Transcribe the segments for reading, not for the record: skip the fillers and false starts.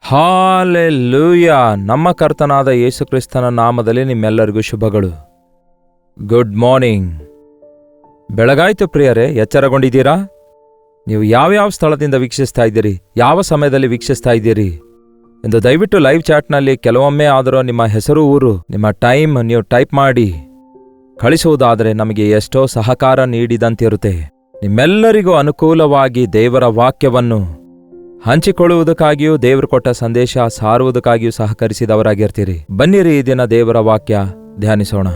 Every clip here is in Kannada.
ಹಾಲೆಲೂಯ. ನಮ್ಮ ಕರ್ತನಾದ ಯೇಸು ಕ್ರಿಸ್ತನ ನಾಮದಲ್ಲಿ ನಿಮ್ಮೆಲ್ಲರಿಗೂ ಶುಭಗಳು. Good morning. ಬೆಳಗಾಯ್ತು ಪ್ರಿಯರೇ, ಎಚ್ಚರಗೊಂಡಿದ್ದೀರಾ? ನೀವು ಯಾವ್ಯಾವ ಸ್ಥಳದಿಂದ ವೀಕ್ಷಿಸ್ತಾ ಇದ್ದೀರಿ, ಯಾವ ಸಮಯದಲ್ಲಿ ವೀಕ್ಷಿಸ್ತಾ ಇದ್ದೀರಿ ಎಂದು ದಯವಿಟ್ಟು ಲೈವ್ ಚಾಟ್ನಲ್ಲಿ ಕೆಲವೊಮ್ಮೆ ಆದರೂ ನಿಮ್ಮ ಹೆಸರು, ಊರು, ನಿಮ್ಮ ಟೈಮ್ ನೀವು ಟೈಪ್ ಮಾಡಿ ಕಳಿಸುವುದಾದರೆ ನಮಗೆ ಎಷ್ಟೋ ಸಹಕಾರ ನೀಡಿದಂತಿರುತ್ತೆ. ನಿಮ್ಮೆಲ್ಲರಿಗೂ ಅನುಕೂಲವಾಗಿ ದೇವರ ವಾಕ್ಯವನ್ನು ಹಂಚಿಕೊಳ್ಳುವುದಕ್ಕಾಗಿಯೂ ದೇವರು ಕೊಟ್ಟ ಸಂದೇಶ ಸಾರುವುದಕ್ಕಾಗಿಯೂ ಸಹಕರಿಸಿದವರಾಗಿರ್ತೀರಿ. ಬನ್ನಿರಿ, ಈ ದಿನ ದೇವರ ವಾಕ್ಯ ಧ್ಯಾನಿಸೋಣ.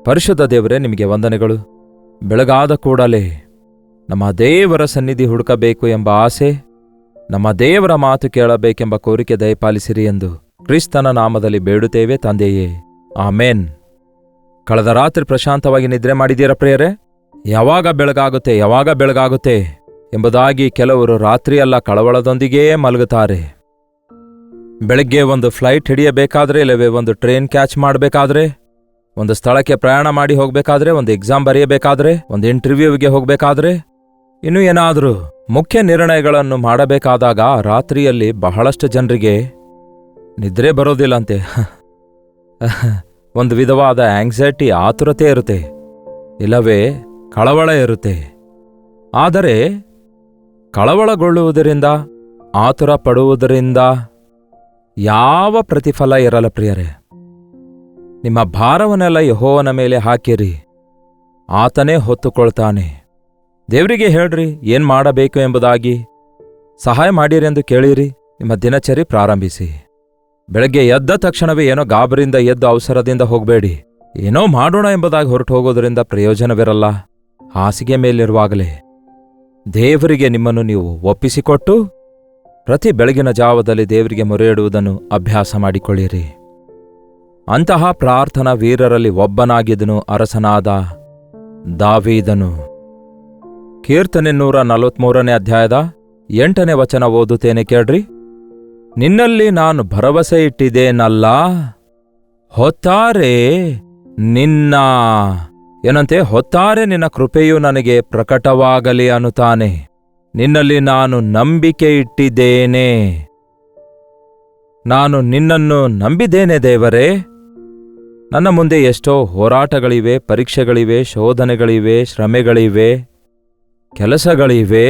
ಪರಿಶುದ್ಧ ದೇವರೇ, ನಿಮಗೆ ವಂದನೆಗಳು. ಬೆಳಗಾದ ಕೂಡಲೇ ನಮ್ಮ ದೇವರ ಸನ್ನಿಧಿ ಹುಡುಕಬೇಕು ಎಂಬ ಆಸೆ, ನಮ್ಮ ದೇವರ ಮಾತು ಕೇಳಬೇಕೆಂಬ ಕೋರಿಕೆ ದಯಪಾಲಿಸಿರಿ ಎಂದು ಕ್ರಿಸ್ತನ ನಾಮದಲ್ಲಿ ಬೇಡುತ್ತೇವೆ ತಂದೆಯೇ, ಆಮೇನ್. ಕಳೆದ ರಾತ್ರಿ ಪ್ರಶಾಂತವಾಗಿ ನಿದ್ರೆ ಮಾಡಿದ್ದೀರಾ ಪ್ರಿಯರೇ? ಯಾವಾಗ ಬೆಳಗಾಗುತ್ತೆ ಎಂಬುದಾಗಿ ಕೆಲವರು ರಾತ್ರಿಯೆಲ್ಲ ಕಳವಳದೊಂದಿಗೇ ಮಲಗುತ್ತಾರೆ. ಬೆಳಗ್ಗೆ ಒಂದು ಫ್ಲೈಟ್ ಹಿಡಿಯಬೇಕಾದ್ರೆ, ಇಲ್ಲವೇ ಒಂದು ಟ್ರೈನ್ ಕ್ಯಾಚ್ ಮಾಡಬೇಕಾದ್ರೆ, ಒಂದು ಸ್ಥಳಕ್ಕೆ ಪ್ರಯಾಣ ಮಾಡಿ ಹೋಗಬೇಕಾದ್ರೆ, ಒಂದು ಎಕ್ಸಾಮ್ ಬರೆಯಬೇಕಾದ್ರೆ, ಒಂದು ಇಂಟರ್ವ್ಯೂವಿಗೆ ಹೋಗಬೇಕಾದ್ರೆ, ಇನ್ನೂ ಏನಾದರೂ ಮುಖ್ಯ ನಿರ್ಣಯಗಳನ್ನು ಮಾಡಬೇಕಾದಾಗ ರಾತ್ರಿಯಲ್ಲಿ ಬಹಳಷ್ಟು ಜನರಿಗೆ ನಿದ್ರೆ ಬರೋದಿಲ್ಲಂತೆ. ಒಂದು ವಿಧವಾದ ಆಂಗ್ಸೈಟಿ, ಆತುರತೆ ಇರುತ್ತೆ, ಇಲ್ಲವೇ ಕಳವಳ ಇರುತ್ತೆ. ಆದರೆ ಕಳವಳಗೊಳ್ಳುವುದರಿಂದ, ಆತುರ ಪಡುವುದರಿಂದ ಯಾವ ಪ್ರತಿಫಲ ಇರಲ್ಲ ಪ್ರಿಯರೇ. ನಿಮ್ಮ ಭಾರವನ್ನೆಲ್ಲ ಯೆಹೋವನ ಮೇಲೆ ಹಾಕಿರಿ, ಆತನೇ ಹೊತ್ತುಕೊಳ್ತಾನೆ. ದೇವರಿಗೆ ಹೇಳ್ರಿ ಏನ್ ಮಾಡಬೇಕು ಎಂಬುದಾಗಿ, ಸಹಾಯ ಮಾಡಿರೆಂದು ಕೇಳಿರಿ. ನಿಮ್ಮ ದಿನಚರಿ ಪ್ರಾರಂಭಿಸಿ. ಬೆಳಗ್ಗೆ ಎದ್ದ ತಕ್ಷಣವೇ ಏನೋ ಗಾಬರಿಂದ ಎದ್ದು ಅವಸರದಿಂದ ಹೋಗಬೇಡಿ. ಏನೋ ಮಾಡೋಣ ಎಂಬುದಾಗಿ ಹೊರಟು ಹೋಗೋದರಿಂದ ಪ್ರಯೋಜನವಿರಲ್ಲ. ಹಾಸಿಗೆ ಮೇಲಿರುವಾಗಲೇ ದೇವರಿಗೆ ನಿಮ್ಮನ್ನು ನೀವು ಒಪ್ಪಿಸಿಕೊಟ್ಟು ಪ್ರತಿ ಬೆಳಗಿನ ಜಾವದಲ್ಲಿ ದೇವರಿಗೆ ಮೊರೆಯಿಡುವುದನ್ನು ಅಭ್ಯಾಸ ಮಾಡಿಕೊಳ್ಳಿರಿ. ಅಂತಹ ಪ್ರಾರ್ಥನಾ ವೀರರಲ್ಲಿ ಒಬ್ಬನಾಗಿದ್ದನು ಅರಸನಾದ ದಾವೀದನು. ಕೀರ್ತನೆ 143ನೇ ಅಧ್ಯಾಯದ 8ನೇ ವಚನ ಓದುತ್ತೇನೆ ಕೇಳ್ರಿ. ನಿನ್ನಲ್ಲಿ ನಾನು ಭರವಸೆ ಇಟ್ಟಿದ್ದೇನಲ್ಲ, ಹೊತ್ತಾರೆ ನಿನ್ನ ಏನಂತೆ, ಹೊತ್ತಾರೆ ನಿನ್ನ ಕೃಪೆಯು ನನಗೆ ಪ್ರಕಟವಾಗಲಿ ಅನ್ನುತ್ತಾನೆ. ನಿನ್ನಲ್ಲಿ ನಾನು ನಂಬಿಕೆ ಇಟ್ಟಿದ್ದೇನೆ. ನಾನು ನಿನ್ನನ್ನು ನಂಬಿದ್ದೇನೆ ದೇವರೇ. ನನ್ನ ಮುಂದೆ ಎಷ್ಟೋ ಹೋರಾಟಗಳಿವೆ, ಪರೀಕ್ಷೆಗಳಿವೆ, ಶೋಧನೆಗಳಿವೆ, ಶ್ರಮೆಗಳಿವೆ, ಕೆಲಸಗಳಿವೆ,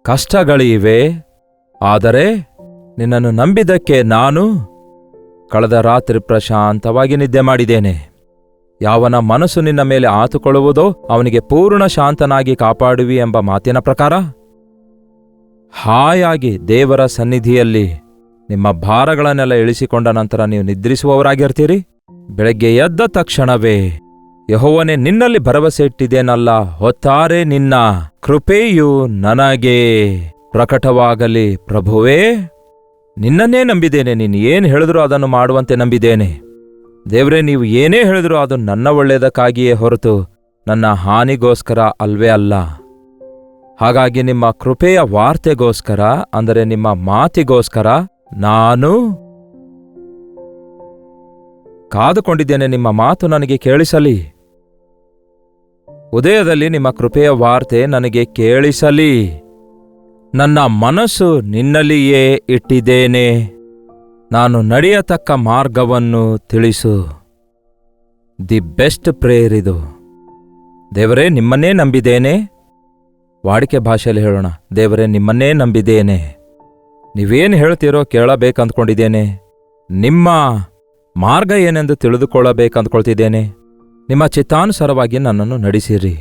ಕಷ್ಟಗಳಿವೆ. ಆದರೆ ನಿನ್ನನ್ನು ನಂಬಿದ್ದಕ್ಕೆ ನಾನು ಕಳೆದ ರಾತ್ರಿ ಪ್ರಶಾಂತವಾಗಿ ನಿದ್ದೆ ಮಾಡಿದ್ದೇನೆ. ಯಾವನ ಮನಸ್ಸು ನಿನ್ನ ಮೇಲೆ ಆತುಕೊಳ್ಳುವುದೋ ಅವನಿಗೆ ಪೂರ್ಣ ಶಾಂತನಾಗಿ ಕಾಪಾಡುವಿ ಎಂಬ ಮಾತಿನ ಪ್ರಕಾರ ಹಾಯಾಗಿ ದೇವರ ಸನ್ನಿಧಿಯಲ್ಲಿ ನಿಮ್ಮ ಭಾರಗಳನ್ನೆಲ್ಲ ಇಳಿಸಿಕೊಂಡ ನಂತರ ನೀವು ನಿದ್ರಿಸುವವರಾಗಿರ್ತೀರಿ. ಬೆಳಗ್ಗೆ ಎದ್ದ ತಕ್ಷಣವೇ ಯೆಹೋವನೇ, ನಿನ್ನಲ್ಲಿ ಭರವಸೆ ಇಟ್ಟಿದ್ದೇನಲ್ಲ, ಹೊತ್ತಾರೆ ನಿನ್ನ ಕೃಪೆಯು ನನಗೆ ಪ್ರಕಟವಾಗಲಿ. ಪ್ರಭುವೇ, ನಿನ್ನನ್ನೇ ನಂಬಿದ್ದೇನೆ. ನೀನು ಏನು ಹೇಳಿದ್ರೂ ಅದನ್ನು ಮಾಡುವಂತೆ ನಂಬಿದ್ದೇನೆ. ದೇವರೇ, ನೀವು ಏನೇ ಹೇಳಿದ್ರೂ ಅದು ನನ್ನ ಒಳ್ಳೆಯದಕ್ಕಾಗಿಯೇ ಹೊರತು ನನ್ನ ಹಾನಿಗೋಸ್ಕರ ಅಲ್ವೇ ಅಲ್ಲ. ಹಾಗಾಗಿ ನಿಮ್ಮ ಕೃಪೆಯ ವಾರ್ತೆಗೋಸ್ಕರ, ಅಂದರೆ ನಿಮ್ಮ ಮಾತಿಗೋಸ್ಕರ ನಾನು ಕಾದುಕೊಂಡಿದ್ದೇನೆ. ನಿಮ್ಮ ಮಾತು ನನಗೆ ಕೇಳಿಸಲಿ. ಉದಯದಲ್ಲಿ ನಿಮ್ಮ ಕೃಪೆಯ ವಾರ್ತೆ ನನಗೆ ಕೇಳಿಸಲಿ. ನನ್ನ ಮನಸ್ಸು ನಿನ್ನಲ್ಲಿಯೇ ಇಟ್ಟಿದ್ದೇನೆ. ನಾನು ನಡೆಯತಕ್ಕ ಮಾರ್ಗವನ್ನು ತಿಳಿಸು. ದಿ ಬೆಸ್ಟ್ ಪ್ರೇಯರ್ ಇದು. ದೇವರೇ, ನಿಮ್ಮನ್ನೇ ನಂಬಿದ್ದೇನೆ. ವಾಡಿಕೆ ಭಾಷೆಯಲ್ಲಿ ಹೇಳೋಣ, ದೇವರೇ, ನಿಮ್ಮನ್ನೇ ನಂಬಿದ್ದೇನೆ. ನೀವೇನು ಹೇಳ್ತೀರೋ ಕೇಳಬೇಕಂದ್ಕೊಂಡಿದ್ದೇನೆ. ನಿಮ್ಮ ಮಾರ್ಗ ಏನೆಂದು ತಿಳಿದುಕೊಳ್ಳಬೇಕಂದ್ಕೊಳ್ತಿದ್ದೇನೆ. ನಿಮ್ಮ ಚಿತ್ತಾನುಸಾರವಾಗಿ ನನ್ನನ್ನು ನಡೆಸಿರಿ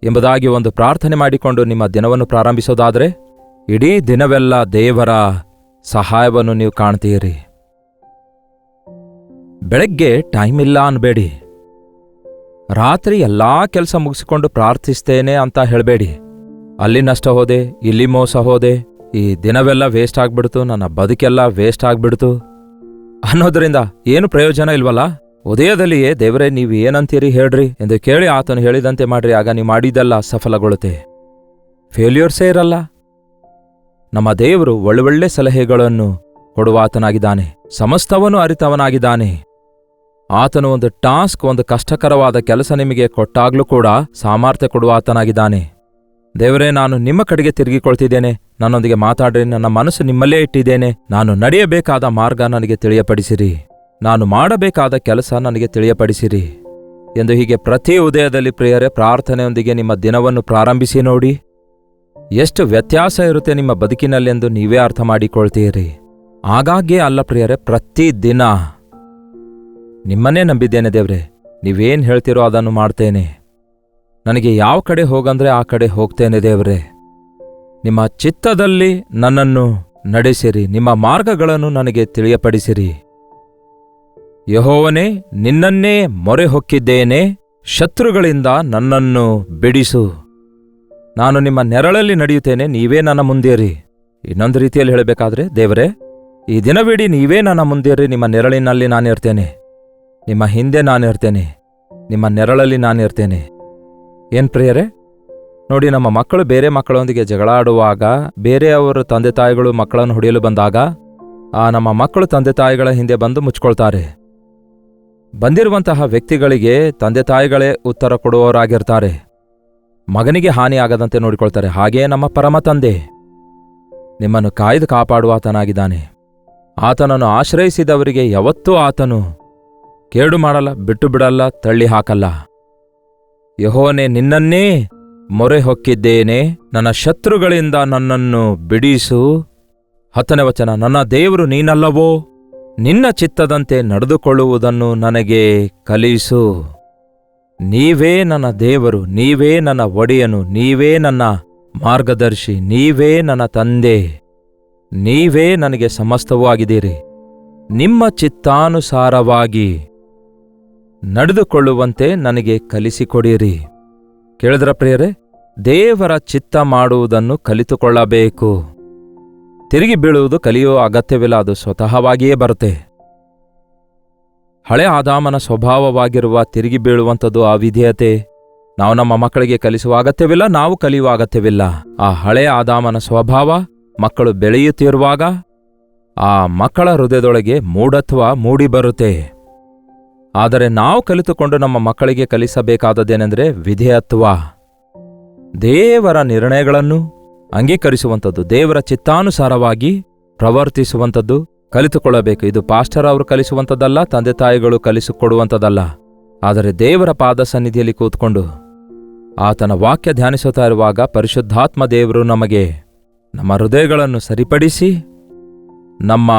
ಎಂಬುದಾಗಿ ಒಂದು ಪ್ರಾರ್ಥನೆ ಮಾಡಿಕೊಂಡು ನಿಮ್ಮ ದಿನವನ್ನು ಪ್ರಾರಂಭಿಸೋದಾದರೆ ಇಡೀ ದಿನವೆಲ್ಲ ದೇವರ ಸಹಾಯವನ್ನು ನೀವು ಕಾಣ್ತೀರಿ. ಬೆಳಗ್ಗೆ ಟೈಮ್ ಇಲ್ಲ ಅನ್ಬೇಡಿ. ರಾತ್ರಿ ಎಲ್ಲಾ ಕೆಲಸ ಮುಗಿಸಿಕೊಂಡು ಪ್ರಾರ್ಥಿಸ್ತೇನೆ ಅಂತ ಹೇಳಬೇಡಿ. ಅಲ್ಲಿ ನಷ್ಟ ಹೋದೆ, ಇಲ್ಲಿ ಮೋಸ ಹೋದೆ, ಈ ದಿನವೆಲ್ಲ ವೇಸ್ಟ್ ಆಗ್ಬಿಡ್ತು, ನನ್ನ ಬದುಕೆಲ್ಲ ವೇಸ್ಟ್ ಆಗ್ಬಿಡ್ತು ಅನ್ನೋದ್ರಿಂದ ಏನು ಪ್ರಯೋಜನ ಇಲ್ವಲ್ಲ. ಉದಯದಲ್ಲಿಯೇ ದೇವರೇ, ನೀವು ಏನಂತೀರಿ ಹೇಳ್ರಿ ಎಂದು ಕೇಳಿ ಆತನು ಹೇಳಿದಂತೆ ಮಾಡ್ರಿ. ಆಗ ನೀವು ಮಾಡಿದ್ದೆಲ್ಲ ಸಫಲಗೊಳ್ಳುತ್ತೆ, ಫೇಲ್ಯೂರ್ಸೇ ಇರಲ್ಲ. ನಮ್ಮ ದೇವರು ಒಳ್ಳೊಳ್ಳೆ ಸಲಹೆಗಳನ್ನು ಕೊಡುವಾತನಾಗಿದ್ದಾನೆ, ಸಮಸ್ತವನ್ನು ಅರಿತವನಾಗಿದ್ದಾನೆ. ಆತನು ಒಂದು ಟಾಸ್ಕ್, ಒಂದು ಕಷ್ಟಕರವಾದ ಕೆಲಸ ನಿಮಗೆ ಕೊಟ್ಟಾಗ್ಲೂ ಕೂಡ ಸಾಮರ್ಥ್ಯ ಕೊಡುವಾತನಾಗಿದ್ದಾನೆ. ದೇವರೇ, ನಾನು ನಿಮ್ಮ ಕಡೆಗೆ ತಿರುಗಿಕೊಳ್ತಿದ್ದೇನೆ. ನನ್ನೊಂದಿಗೆ ಮಾತಾಡ್ರಿ. ನನ್ನ ಮನಸ್ಸು ನಿಮ್ಮಲ್ಲೇ ಇಟ್ಟಿದ್ದೇನೆ. ನಾನು ನಡೆಯಬೇಕಾದ ಮಾರ್ಗ ನನಗೆ ತಿಳಿಯಪಡಿಸಿರಿ. ನಾನು ಮಾಡಬೇಕಾದ ಕೆಲಸ ನನಗೆ ತಿಳಿಯಪಡಿಸಿರಿ ಎಂದು ಹೀಗೆ ಪ್ರತಿ ಉದಯದಲ್ಲಿ ಪ್ರಿಯರೇ ಪ್ರಾರ್ಥನೆಯೊಂದಿಗೆ ನಿಮ್ಮ ದಿನವನ್ನು ಪ್ರಾರಂಭಿಸಿ ನೋಡಿ. ಎಷ್ಟು ವ್ಯತ್ಯಾಸ ಇರುತ್ತೆ ನಿಮ್ಮ ಬದುಕಿನಲ್ಲೆಂದು ನೀವೇ ಅರ್ಥ ಮಾಡಿಕೊಳ್ತೀರಿ. ಆಗಾಗ್ಗೆ ಅಲ್ಲ ಪ್ರಿಯರೇ, ಪ್ರತಿ ದಿನ ನಿಮ್ಮನ್ನೇ ನಂಬಿದ್ದೇನೆ ದೇವ್ರೆ. ನೀವೇನ್ ಹೇಳ್ತೀರೋ ಅದನ್ನು ಮಾಡ್ತೇನೆ. ನನಗೆ ಯಾವ ಕಡೆ ಹೋಗಂದ್ರೆ ಆ ಕಡೆ ಹೋಗ್ತೇನೆ ದೇವ್ರೆ. ನಿಮ್ಮ ಚಿತ್ತದಲ್ಲಿ ನನ್ನನ್ನು ನಡೆಸಿರಿ. ನಿಮ್ಮ ಮಾರ್ಗಗಳನ್ನು ನನಗೆ ತಿಳಿಯಪಡಿಸಿರಿ. ಯೆಹೋವನೇ, ನಿನ್ನನ್ನೇ ಮೊರೆ ಹೊಕ್ಕಿದ್ದೇನೆ. ಶತ್ರುಗಳಿಂದ ನನ್ನನ್ನು ಬಿಡಿಸು. ನಾನು ನಿಮ್ಮ ನೆರಳಲ್ಲಿ ನಡೆಯುತ್ತೇನೆ, ನೀವೇ ನನ್ನ ಮುಂದೇರಿ. ಇನ್ನೊಂದು ರೀತಿಯಲ್ಲಿ ಹೇಳಬೇಕಾದ್ರೆ, ದೇವರೇ, ಈ ದಿನವಿಡೀ ನೀವೇ ನನ್ನ ಮುಂದೇರಿ. ನಿಮ್ಮ ನೆರಳಿನಲ್ಲಿ ನಾನಿರ್ತೇನೆ, ನಿಮ್ಮ ಹಿಂದೆ ನಾನಿರ್ತೇನೆ, ನಿಮ್ಮ ನೆರಳಲ್ಲಿ ನಾನಿರ್ತೇನೆ. ಏನ್ ಪ್ರಿಯರೇ, ನೋಡಿ, ನಮ್ಮ ಮಕ್ಕಳು ಬೇರೆ ಮಕ್ಕಳೊಂದಿಗೆ ಜಗಳ ಆಡುವಾಗ, ಬೇರೆಯವರು ತಂದೆ ತಾಯಿಗಳು ಮಕ್ಕಳನ್ನು ಹೊಡೆಯಲು ಬಂದಾಗ ನಮ್ಮ ಮಕ್ಕಳು ತಂದೆ ತಾಯಿಗಳ ಹಿಂದೆ ಬಂದು ಮುಚ್ಕೊಳ್ತಾರೆ. ಬಂದಿರುವಂತಹ ವ್ಯಕ್ತಿಗಳಿಗೆ ತಂದೆ ತಾಯಿಗಳೇ ಉತ್ತರ ಕೊಡುವವರಾಗಿರ್ತಾರೆ. ಮಗನಿಗೆ ಹಾನಿಯಾಗದಂತೆ ನೋಡಿಕೊಳ್ತಾರೆ. ಹಾಗೆಯೇ ನಮ್ಮ ಪರಮ ತಂದೆ ನಿಮ್ಮನ್ನು ಕಾಯ್ದು ಕಾಪಾಡುವಾತನಾಗಿದ್ದಾನೆ. ಆತನನ್ನು ಆಶ್ರಯಿಸಿದವರಿಗೆ ಯಾವತ್ತೂ ಆತನು ಕೇಡು ಮಾಡಲ್ಲ, ಬಿಟ್ಟು ಬಿಡಲ್ಲ, ತಳ್ಳಿ ಹಾಕಲ್ಲ. ಯೆಹೋವನೇ, ನಿನ್ನನ್ನೇ ಮೊರೆ ಹೊಕ್ಕಿದ್ದೇನೆ. ನನ್ನ ಶತ್ರುಗಳಿಂದ ನನ್ನನ್ನು ಬಿಡಿಸು. 10ನೇ ವಚನ, ನನ್ನ ದೇವರು ನೀನಲ್ಲವೋ? ನಿನ್ನ ಚಿತ್ತದಂತೆ ನಡೆದುಕೊಳ್ಳುವುದನ್ನು ನನಗೆ ಕಲಿಸು. ನೀವೇ ನನ್ನ ದೇವರು, ನೀವೇ ನನ್ನ ಒಡೆಯನು, ನೀವೇ ನನ್ನ ಮಾರ್ಗದರ್ಶಿ, ನೀವೇ ನನ್ನ ತಂದೆ, ನೀವೇ ನನಗೆ ಸಮಸ್ತವೂ ಆಗಿದ್ದೀರಿ. ನಿಮ್ಮ ಚಿತ್ತಾನುಸಾರವಾಗಿ ನಡೆದುಕೊಳ್ಳುವಂತೆ ನನಗೆ ಕಲಿಸಿಕೊಡಿರಿ. ಕೇಳಿದ್ರ ಪ್ರಿಯರೇ, ದೇವರ ಚಿತ್ತ ಮಾಡುವುದನ್ನು ಕಲಿತುಕೊಳ್ಳಬೇಕು. ತಿರುಗಿ ಬೀಳುವುದು ಕಲಿಯುವ ಅಗತ್ಯವಿಲ್ಲ, ಅದು ಸ್ವತಃವಾಗಿಯೇ ಬರುತ್ತೆ. ಹಳೆ ಆದಾಮನ ಸ್ವಭಾವವಾಗಿರುವ ತಿರುಗಿ ಬೀಳುವಂಥದ್ದು ಅವಿಧೇಯತೆ ನಾವು ನಮ್ಮ ಮಕ್ಕಳಿಗೆ ಕಲಿಸುವ ಅಗತ್ಯವಿಲ್ಲ, ನಾವು ಕಲಿಯುವ ಅಗತ್ಯವಿಲ್ಲ. ಆ ಹಳೆ ಆದಾಮನ ಸ್ವಭಾವ ಮಕ್ಕಳು ಬೆಳೆಯುತ್ತಿರುವಾಗ ಆ ಮಕ್ಕಳ ಹೃದಯದೊಳಗೆ ಮೂಢತ್ವ ಮೂಡಿಬರುತ್ತೆ. ಆದರೆ ನಾವು ಕಲಿತುಕೊಂಡು ನಮ್ಮ ಮಕ್ಕಳಿಗೆ ಕಲಿಸಬೇಕಾದದ್ದೇನೆಂದರೆ ವಿಧೇಯತ್ವ, ದೇವರ ನಿರ್ಣಯಗಳನ್ನು ಅಂಗೀಕರಿಸುವಂಥದ್ದು, ದೇವರ ಚಿತ್ತಾನುಸಾರವಾಗಿ ಪ್ರವರ್ತಿಸುವಂಥದ್ದು ಕಲಿತುಕೊಳ್ಳಬೇಕು. ಇದು ಪಾಸ್ಟರ್ ಅವರು ಕಲಿಸುವಂಥದ್ದಲ್ಲ, ತಂದೆ ತಾಯಿಗಳು ಕಲಿಸಿಕೊಡುವಂಥದ್ದಲ್ಲ. ಆದರೆ ದೇವರ ಪಾದ ಸನ್ನಿಧಿಯಲ್ಲಿ ಕೂತ್ಕೊಂಡು ಆತನ ವಾಕ್ಯ ಧ್ಯಾನಿಸುತ್ತಾ ಇರುವಾಗ ಪರಿಶುದ್ಧಾತ್ಮ ದೇವರು ನಮಗೆ ನಮ್ಮ ಹೃದಯಗಳನ್ನು ಸರಿಪಡಿಸಿ ನಮ್ಮ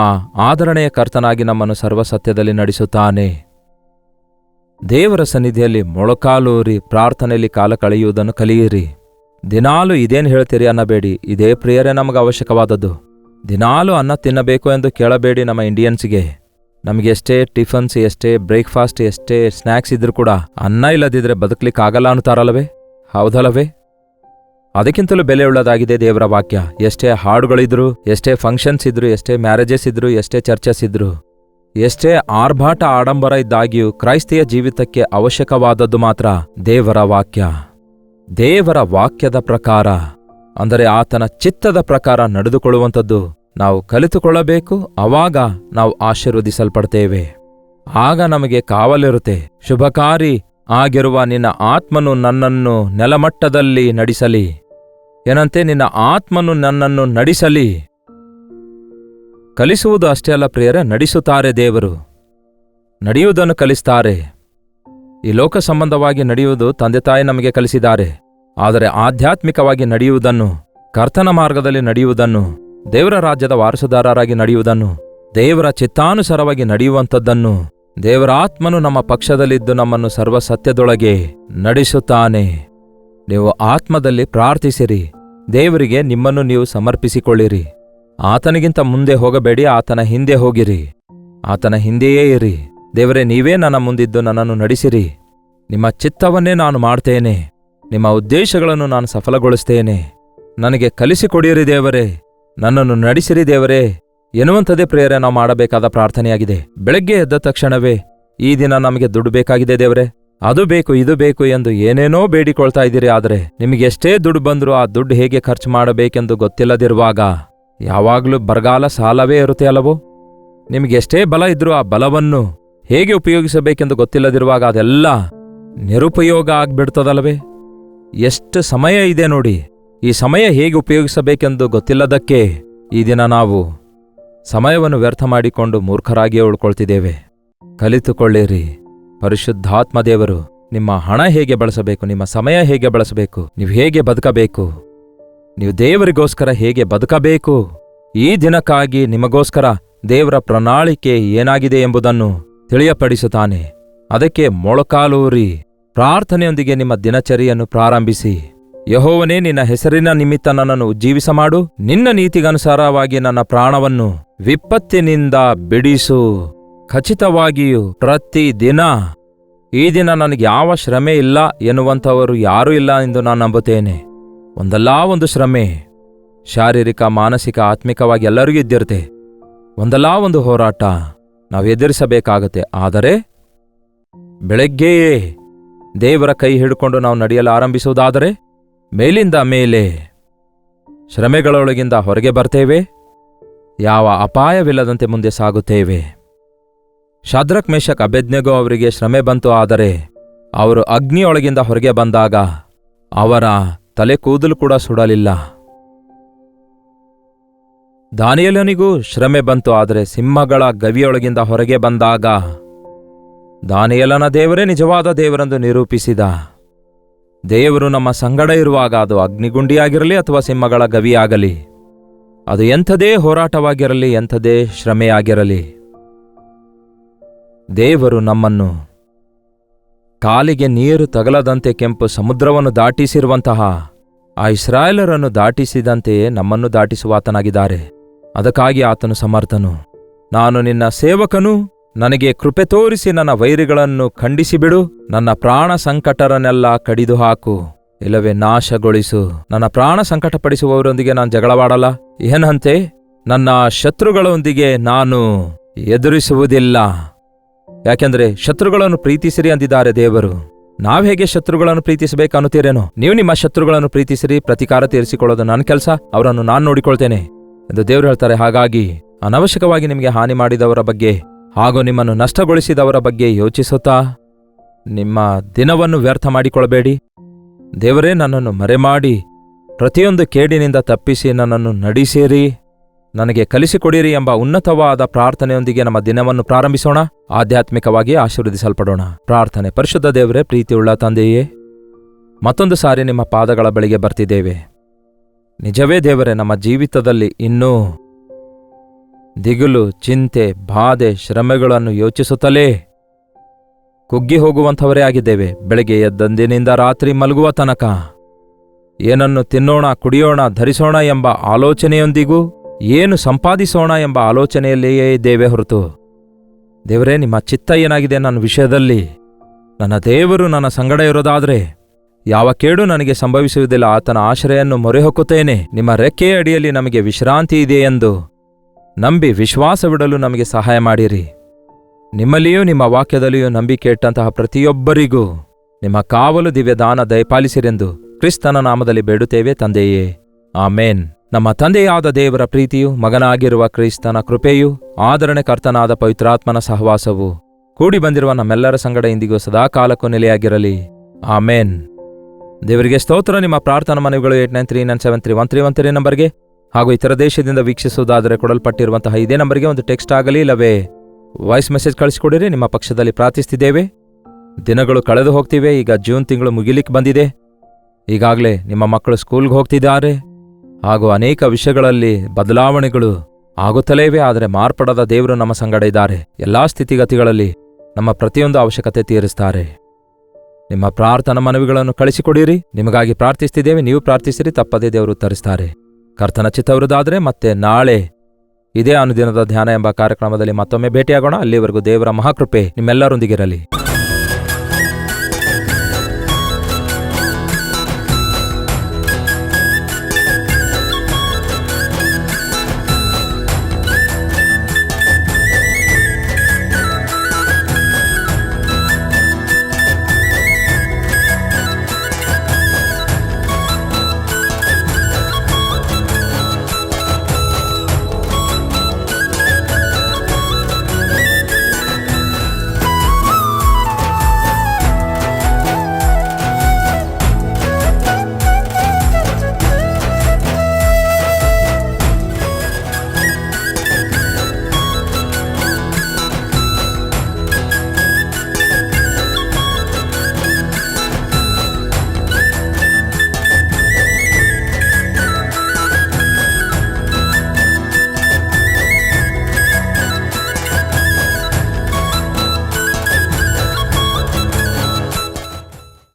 ಆದರಣೆಯ ಕರ್ತನಾಗಿ ನಮ್ಮನ್ನು ಸರ್ವಸತ್ಯದಲ್ಲಿ ನಡೆಸುತ್ತಾನೆ. ದೇವರ ಸನ್ನಿಧಿಯಲ್ಲಿ ಮೊಳಕಾಲೂರಿ ಪ್ರಾರ್ಥನೆಯಲ್ಲಿ ಕಾಲ ಕಳೆಯುವುದನ್ನು ಕಲಿಯಿರಿ. ದಿನಾಲು ಇದೇನು ಹೇಳ್ತೀರಿ ಅನ್ನಬೇಡಿ, ಇದೇ ಪ್ರಿಯರೇ ನಮಗೆ ಅವಶ್ಯಕವಾದದ್ದು. ದಿನಾಲು ಅನ್ನ ತಿನ್ನಬೇಕು ಎಂದು ಕೇಳಬೇಡಿ. ನಮ್ಮ ಇಂಡಿಯನ್ಸ್ಗೆ ನಮಗೆ ಎಷ್ಟೇ ಟಿಫನ್ಸ್, ಎಷ್ಟೇ ಬ್ರೇಕ್ಫಾಸ್ಟ್, ಎಷ್ಟೇ ಸ್ನ್ಯಾಕ್ಸ್ ಇದ್ರೂ ಕೂಡ ಅನ್ನ ಇಲ್ಲದಿದ್ರೆ ಬದುಕಲಿಕ್ಕಾಗಲ್ಲ ಅನ್ನುತ್ತಾರಲ್ಲವೇ? ಹೌದಲ್ಲವೇ? ಅದಕ್ಕಿಂತಲೂ ಬೆಲೆಯುಳ್ಳದಾಗಿದೆ ದೇವರ ವಾಕ್ಯ. ಎಷ್ಟೇ ಹಾಡುಗಳಿದ್ರು, ಎಷ್ಟೇ ಫಂಕ್ಷನ್ಸ್ ಇದ್ರು, ಎಷ್ಟೇ ಮ್ಯಾರೇಜಸ್ ಇದ್ರು, ಎಷ್ಟೇ ಚರ್ಚಸ್ ಇದ್ರು, ಎಷ್ಟೇ ಆರ್ಭಾಟ ಆಡಂಬರ ಇದ್ದಾಗಿಯೂ ಕ್ರೈಸ್ತಿಯ ಜೀವಿತಕ್ಕೆ ಅವಶ್ಯಕವಾದದ್ದು ಮಾತ್ರ ದೇವರ ವಾಕ್ಯ. ದೇವರ ವಾಕ್ಯದ ಪ್ರಕಾರ, ಅಂದರೆ ಆತನ ಚಿತ್ತದ ಪ್ರಕಾರ ನಡೆದುಕೊಳ್ಳುವಂಥದ್ದು ನಾವು ಕಲಿತುಕೊಳ್ಳಬೇಕು. ಆವಾಗ ನಾವು ಆಶೀರ್ವದಿಸಲ್ಪಡ್ತೇವೆ. ಆಗ ನಮಗೆ ಕಾವಲಿರುತ್ತೆ. ಶುಭಕಾರಿ ಆಗಿರುವ ನಿನ್ನ ಆತ್ಮನು ನನ್ನನ್ನು ನೆಲಮಟ್ಟದಲ್ಲಿ ನಡೆಸಲಿ. ಏನಂತೆ? ನಿನ್ನ ಆತ್ಮನು ನನ್ನನ್ನು ನಡೆಸಲಿ. ಕಲಿಸುವುದು ಅಷ್ಟೇ ಅಲ್ಲ ಪ್ರಿಯರೇ, ನಡೆಸುತ್ತಾರೆ ದೇವರು. ನಡೆಯುವುದನ್ನು ಕಲಿಸ್ತಾರೆ. ಈ ಲೋಕ ಸಂಬಂಧವಾಗಿ ನಡೆಯುವುದು ತಂದೆ ತಾಯಿ ನಮಗೆ ಕಲಿಸಿದ್ದಾರೆ. ಆದರೆ ಆಧ್ಯಾತ್ಮಿಕವಾಗಿ ನಡೆಯುವುದನ್ನು, ಕರ್ತನ ಮಾರ್ಗದಲ್ಲಿ ನಡೆಯುವುದನ್ನು, ದೇವರ ರಾಜ್ಯದ ವಾರಸುದಾರರಾಗಿ ನಡೆಯುವುದನ್ನು, ದೇವರ ಚಿತ್ತಾನುಸಾರವಾಗಿ ನಡೆಯುವಂಥದ್ದನ್ನು ದೇವರ ಆತ್ಮನು ನಮ್ಮ ಪಕ್ಷದಲ್ಲಿದ್ದು ನಮ್ಮನ್ನು ಸರ್ವಸತ್ಯದೊಳಗೆ ನಡೆಸುತ್ತಾನೆ. ನೀವು ಆತ್ಮದಲ್ಲಿ ಪ್ರಾರ್ಥಿಸಿರಿ. ದೇವರಿಗೆ ನಿಮ್ಮನ್ನು ನೀವು ಸಮರ್ಪಿಸಿಕೊಳ್ಳಿರಿ. ಆತನಿಗಿಂತ ಮುಂದೆ ಹೋಗಬೇಡಿ, ಆತನ ಹಿಂದೆ ಹೋಗಿರಿ. ಆತನ ಹಿಂದೆಯೇ ಇರಿ. ದೇವರೇ, ನೀವೇ ನನ್ನ ಮುಂದಿದ್ದು ನನ್ನನ್ನು ನಡೆಸಿರಿ. ನಿಮ್ಮ ಚಿತ್ತವನ್ನೇ ನಾನು ಮಾಡ್ತೇನೆ. ನಿಮ್ಮ ಉದ್ದೇಶಗಳನ್ನು ನಾನು ಸಫಲಗೊಳಿಸ್ತೇನೆ. ನನಗೆ ಕಲಿಸಿಕೊಡಿರಿ ದೇವರೇ, ನನ್ನನ್ನು ನಡೆಸಿರಿ ದೇವರೇ ಎನ್ನುವಂಥದ್ದೇ ಪ್ರೇರೆ ನಾವು ಮಾಡಬೇಕಾದ ಪ್ರಾರ್ಥನೆಯಾಗಿದೆ. ಬೆಳಗ್ಗೆ ಎದ್ದ ತಕ್ಷಣವೇ ಈ ದಿನ ನಮಗೆ ದುಡ್ಡು ಬೇಕಾಗಿದೆ ದೇವರೇ, ಅದು ಬೇಕು ಇದು ಬೇಕು ಎಂದು ಏನೇನೋ ಬೇಡಿಕೊಳ್ತಾ ಇದ್ದೀರಿ. ಆದರೆ ನಿಮಗೆ ಎಷ್ಟೇ ದುಡ್ಡು ಬಂದರೂ ಆ ದುಡ್ಡು ಹೇಗೆ ಖರ್ಚು ಮಾಡಬೇಕೆಂದು ಗೊತ್ತಿಲ್ಲದಿರುವಾಗ ಯಾವಾಗಲೂ ಬರಗಾಲ ಸಾಲವೇ ಇರುತ್ತೆ ಅಲ್ಲವೋ? ನಿಮಗೆ ಎಷ್ಟೇ ಬಲ ಇದ್ರೂ ಆ ಬಲವನ್ನು ಹೇಗೆ ಉಪಯೋಗಿಸಬೇಕೆಂದು ಗೊತ್ತಿಲ್ಲದಿರುವಾಗ ಅದೆಲ್ಲ ನಿರುಪಯೋಗ ಆಗ್ಬಿಡ್ತದಲ್ಲವೇ? ಎಷ್ಟು ಸಮಯ ಇದೆ ನೋಡಿ. ಈ ಸಮಯ ಹೇಗೆ ಉಪಯೋಗಿಸಬೇಕೆಂದು ಗೊತ್ತಿಲ್ಲದಕ್ಕೆ ಈ ದಿನ ನಾವು ಸಮಯವನ್ನು ವ್ಯರ್ಥ ಮಾಡಿಕೊಂಡು ಮೂರ್ಖರಾಗಿಯೇ ಉಳ್ಕೊಳ್ತಿದ್ದೇವೆ. ಕಲಿತುಕೊಳ್ಳಿರಿ. ಪರಿಶುದ್ಧಾತ್ಮ ದೇವರು ನಿಮ್ಮ ಹಣ ಹೇಗೆ ಬಳಸಬೇಕು, ನಿಮ್ಮ ಸಮಯ ಹೇಗೆ ಬಳಸಬೇಕು, ನೀವು ಹೇಗೆ ಬದುಕಬೇಕು, ನೀವು ದೇವರಿಗೋಸ್ಕರ ಹೇಗೆ ಬದುಕಬೇಕು, ಈ ದಿನಕ್ಕಾಗಿ ನಿಮಗೋಸ್ಕರ ದೇವರ ಪ್ರಣಾಳಿಕೆ ಏನಾಗಿದೆ ಎಂಬುದನ್ನು ತಿಳಿಯಪಡಿಸುತ್ತಾನೆ. ಅದಕ್ಕೆ ಮೊಳಕಾಲೂರಿ ಪ್ರಾರ್ಥನೆಯೊಂದಿಗೆ ನಿಮ್ಮ ದಿನಚರಿಯನ್ನು ಪ್ರಾರಂಭಿಸಿ. ಯೆಹೋವನೇ, ನಿನ್ನ ಹೆಸರಿನ ನಿಮಿತ್ತ ನನ್ನನ್ನು ಉಜ್ಜೀವಿಸಮಾಡು. ನಿನ್ನ ನೀತಿಗನುಸಾರವಾಗಿ ನನ್ನ ಪ್ರಾಣವನ್ನು ವಿಪತ್ತಿನಿಂದ ಬಿಡಿಸು. ಖಚಿತವಾಗಿಯೂ ಪ್ರತಿದಿನ ಈ ದಿನ ನನಗೆ ಯಾವ ಶ್ರಮೆ ಇಲ್ಲ ಎನ್ನುವಂಥವರು ಯಾರೂ ಇಲ್ಲ ಎಂದು ನಾನು ನಂಬುತ್ತೇನೆ. ಒಂದಲ್ಲ ಒಂದು ಶ್ರಮೆ ಶಾರೀರಿಕ, ಮಾನಸಿಕ, ಆತ್ಮಿಕವಾಗಿ ಎಲ್ಲರಿಗೂ ಇದ್ದಿರುತ್ತೆ. ಒಂದಲ್ಲ ಒಂದು ಹೋರಾಟ ನಾವು ಎದುರಿಸಬೇಕಾಗತ್ತೆ. ಆದರೆ ಬೆಳಗ್ಗೆಯೇ ದೇವರ ಕೈ ಹಿಡ್ಕೊಂಡು ನಾವು ನಡೆಯಲು ಆರಂಭಿಸುವುದಾದರೆ ಮೇಲಿಂದ ಮೇಲೆ ಶ್ರಮೆಗಳೊಳಗಿಂದ ಹೊರಗೆ ಬರ್ತೇವೆ. ಯಾವ ಅಪಾಯವಿಲ್ಲದಂತೆ ಮುಂದೆ ಸಾಗುತ್ತೇವೆ. ಶದ್ರಕ್, ಮೇಷಕ್, ಅಬೇದ್ನೆಗೋ ಅವರಿಗೆ ಶ್ರಮೆ ಬಂತು. ಆದರೆ ಅವರು ಅಗ್ನಿಯೊಳಗಿಂದ ಹೊರಗೆ ಬಂದಾಗ ಅವರ ತಲೆ ಕೂದಲು ಕೂಡ ಸುಡಲಿಲ್ಲ. ದಾನಿಯೇಲನಿಗೂ ಶ್ರಮೆ ಬಂತು. ಆದರೆ ಸಿಂಹಗಳ ಗವಿಯೊಳಗಿಂದ ಹೊರಗೆ ಬಂದಾಗ ದಾನಿಯೇಲನ ದೇವರೇ ನಿಜವಾದ ದೇವರೆಂದು ನಿರೂಪಿಸಿದ. ದೇವರು ನಮ್ಮ ಸಂಗಡ ಇರುವಾಗ ಅದು ಅಗ್ನಿಗುಂಡಿಯಾಗಿರಲಿ ಅಥವಾ ಸಿಂಹಗಳ ಗವಿಯಾಗಲಿ, ಅದು ಎಂಥದೇ ಹೋರಾಟವಾಗಿರಲಿ, ಎಂಥದೇ ಶ್ರಮೆಯಾಗಿರಲಿ, ದೇವರು ನಮ್ಮನ್ನು ಕಾಲಿಗೆ ನೀರು ತಗಲದಂತೆ ಕೆಂಪು ಸಮುದ್ರವನ್ನು ದಾಟಿಸಿರುವಂತಹ ಆ ಇಸ್ರಾಯೇಲರನ್ನು ದಾಟಿಸಿದಂತೆಯೇ ನಮ್ಮನ್ನು ದಾಟಿಸುವಾತನಾಗಿದ್ದಾರೆ. ಅದಕ್ಕಾಗಿ ಆತನು ಸಮರ್ಥನು. ನಾನು ನಿನ್ನ ಸೇವಕನು, ನನಗೆ ಕೃಪೆ ತೋರಿಸಿ ನನ್ನ ವೈರಿಗಳನ್ನು ಖಂಡಿಸಿಬಿಡು. ನನ್ನ ಪ್ರಾಣ ಸಂಕಟರನ್ನೆಲ್ಲ ಕಡಿದು ಹಾಕು, ಇಲ್ಲವೇ ನಾಶಗೊಳಿಸು. ನನ್ನ ಪ್ರಾಣ ಸಂಕಟಪಡಿಸುವವರೊಂದಿಗೆ ನಾನು ಜಗಳವಾಡಲ್ಲ. ಏನಂತೆ? ನನ್ನ ಶತ್ರುಗಳೊಂದಿಗೆ ನಾನು ಎದುರಿಸುವುದಿಲ್ಲ. ಯಾಕೆಂದ್ರೆ ಶತ್ರುಗಳನ್ನು ಪ್ರೀತಿಸಿರಿ ಅಂದಿದ್ದಾರೆ ದೇವರು. ನಾವ್ ಹೇಗೆ ಶತ್ರುಗಳನ್ನು ಪ್ರೀತಿಸಬೇಕನ್ನುತ್ತೀರೇನೋ? ನೀವು ನಿಮ್ಮ ಶತ್ರುಗಳನ್ನು ಪ್ರೀತಿಸಿರಿ, ಪ್ರತಿಕಾರ ತೀರಿಸಿಕೊಳ್ಳೋದು ನನ್ನ ಕೆಲಸ, ಅವರನ್ನು ನಾನು ನೋಡಿಕೊಳ್ತೇನೆ ಎಂದು ದೇವರು ಹೇಳ್ತಾರೆ. ಹಾಗಾಗಿ ಅನವಶ್ಯಕವಾಗಿ ನಿಮಗೆ ಹಾನಿ ಮಾಡಿದವರ ಬಗ್ಗೆ ಹಾಗೂ ನಿಮ್ಮನ್ನು ನಷ್ಟಗೊಳಿಸಿದವರ ಬಗ್ಗೆ ಯೋಚಿಸುತ್ತಾ ನಿಮ್ಮ ದಿನವನ್ನು ವ್ಯರ್ಥ ಮಾಡಿಕೊಳ್ಳಬೇಡಿ. ದೇವರೇ, ನನ್ನನ್ನು ಮರೆಮಾಡಿ ಪ್ರತಿಯೊಂದು ಕೇಡಿನಿಂದ ತಪ್ಪಿಸಿ ನನ್ನನ್ನು ನಡೆಸಿರಿ, ನನಗೆ ಕಲಿಸಿಕೊಡಿರಿ ಎಂಬ ಉನ್ನತವಾದ ಪ್ರಾರ್ಥನೆಯೊಂದಿಗೆ ನಮ್ಮ ದಿನವನ್ನು ಪ್ರಾರಂಭಿಸೋಣ. ಆಧ್ಯಾತ್ಮಿಕವಾಗಿ ಆಶೀರ್ವದಿಸಲ್ಪಡೋಣ. ಪ್ರಾರ್ಥನೆ. ಪರಿಶುದ್ಧ ದೇವರೇ, ಪ್ರೀತಿಯುಳ್ಳ ತಂದೆಯೇ, ಮತ್ತೊಂದು ಸಾರಿ ನಿಮ್ಮ ಪಾದಗಳ ಬಳಿಗೆ ಬರ್ತಿದ್ದೇವೆ. ನಿಜವೇ ದೇವರೇ, ನಮ್ಮ ಜೀವಿತದಲ್ಲಿ ಇನ್ನೂ ದಿಗುಲು, ಚಿಂತೆ, ಬಾಧೆ, ಶ್ರಮೆಗಳನ್ನು ಯೋಚಿಸುತ್ತಲೇ ಕುಗ್ಗಿ ಹೋಗುವಂಥವರೇ ಆಗಿದ್ದೇವೆ. ಬೆಳಗ್ಗೆ ಎದ್ದಂದಿನಿಂದ ರಾತ್ರಿ ಮಲಗುವ ತನಕ ಏನನ್ನು ತಿನ್ನೋಣ, ಕುಡಿಯೋಣ, ಧರಿಸೋಣ ಎಂಬ ಆಲೋಚನೆಯೊಂದಿಗೂ ಏನು ಸಂಪಾದಿಸೋಣ ಎಂಬ ಆಲೋಚನೆಯಲ್ಲಿಯೇ ಇದ್ದೇವೆ ಹೊರತು ದೇವರೇ, ನಿಮ್ಮ ಚಿತ್ತ ಏನಾಗಿದೆ ನನ್ನ ವಿಷಯದಲ್ಲಿ? ನನ್ನ ದೇವರು ನನ್ನ ಸಂಗಡ ಇರೋದಾದರೆ ಯಾವ ಕೇಡು ನನಗೆ ಸಂಭವಿಸುವುದಿಲ್ಲ. ಆತನ ಆಶ್ರಯನ್ನು ಮೊರೆಹೊಕ್ಕುತ್ತೇನೆ. ನಿಮ್ಮ ರೆಕ್ಕೆಯ ಅಡಿಯಲ್ಲಿ ನಮಗೆ ವಿಶ್ರಾಂತಿ ಇದೆ ಎಂದು ನಂಬಿ ವಿಶ್ವಾಸವಿಡಲು ನಮಗೆ ಸಹಾಯ ಮಾಡಿರಿ. ನಿಮ್ಮಲ್ಲಿಯೂ ನಿಮ್ಮ ವಾಕ್ಯದಲ್ಲಿಯೂ ನಂಬಿಕೆ ಇಟ್ಟಂತಹ ಪ್ರತಿಯೊಬ್ಬರಿಗೂ ನಿಮ್ಮ ಕಾವಲು ದಿವ್ಯದಾನ ದಯಪಾಲಿಸಿರೆಂದು ಕ್ರಿಸ್ತನ ನಾಮದಲ್ಲಿ ಬೇಡುತ್ತೇವೆ ತಂದೆಯೇ, ಆಮೇನ್. ನಮ್ಮ ತಂದೆಯಾದ ದೇವರ ಪ್ರೀತಿಯು, ಮಗನಾಗಿರುವ ಕ್ರಿಸ್ತನ ಕೃಪೆಯು, ಆದರಣೆ ಕರ್ತನಾದ ಪವಿತ್ರಾತ್ಮನ ಸಹವಾಸವು ಕೂಡಿ ಬಂದಿರುವ ನಮ್ಮೆಲ್ಲರ ಸಂಗಡ ಇಂದಿಗೂ ಸದಾಕಾಲಕ್ಕೂ ನೆಲೆಯಾಗಿರಲಿ. ಆಮೇನ್. ದೇವರಿಗೆ ಸ್ತೋತ್ರ. ನಿಮ್ಮ ಪ್ರಾರ್ಥನಾ ಮನವಿಗಳು 8939731313 ನಂಬರ್ಗೆ ಹಾಗೂ ಇತರ ದೇಶದಿಂದ ವೀಕ್ಷಿಸುವುದಾದರೆ ಕೊಡಲ್ಪಟ್ಟಿರುವಂತಹ ಇದೇ ನಂಬರ್ಗೆ ಒಂದು ಟೆಕ್ಸ್ಟ್ ಆಗಲಿ ಇಲ್ಲವೇ ವಾಯ್ಸ್ ಮೆಸೇಜ್ ಕಳಿಸಿಕೊಡಿರಿ. ನಿಮ್ಮ ಪಕ್ಷದಲ್ಲಿ ಪ್ರಾರ್ಥಿಸ್ತಿದ್ದೇವೆ. ದಿನಗಳು ಕಳೆದು ಹೋಗ್ತಿವೆ. ಈಗ ಜೂನ್ ತಿಂಗಳು ಮುಗಿಲಿಕ್ಕೆ ಬಂದಿದೆ. ಈಗಾಗಲೇ ನಿಮ್ಮ ಮಕ್ಕಳು ಸ್ಕೂಲ್ಗೆ ಹೋಗ್ತಿದ್ದಾರೆ ಹಾಗೂ ಅನೇಕ ವಿಷಯಗಳಲ್ಲಿ ಬದಲಾವಣೆಗಳು ಆಗುತ್ತಲೇ ಇವೆ. ಆದರೆ ಮಾರ್ಪಡದ ದೇವರು ನಮ್ಮ ಸಂಗಡ ಇದ್ದಾರೆ. ಎಲ್ಲಾ ಸ್ಥಿತಿಗತಿಗಳಲ್ಲಿ ನಮ್ಮ ಪ್ರತಿಯೊಂದು ಅವಶ್ಯಕತೆ ತೀರಿಸ್ತಾರೆ. ನಿಮ್ಮ ಪ್ರಾರ್ಥನಾ ಮನವಿಗಳನ್ನು ಕಳಿಸಿಕೊಡಿರಿ. ನಿಮಗಾಗಿ ಪ್ರಾರ್ಥಿಸ್ತಿದ್ದೇವೆ. ನೀವು ಪ್ರಾರ್ಥಿಸಿರಿ, ತಪ್ಪದೇ ದೇವರು ಉತ್ತರಿಸ್ತಾರೆ. ಕರ್ತನ ಚಿತ್ತವಿರುವುದಾದರೆ ಮತ್ತೆ ನಾಳೆ ಇದೇ ಅನುದಿನದ ಧ್ಯಾನ ಎಂಬ ಕಾರ್ಯಕ್ರಮದಲ್ಲಿ ಮತ್ತೊಮ್ಮೆ ಭೇಟಿಯಾಗೋಣ. ಅಲ್ಲಿವರೆಗೂ ದೇವರ ಮಹಾಕೃಪೆ ನಿಮ್ಮೆಲ್ಲರೊಂದಿಗಿರಲಿ.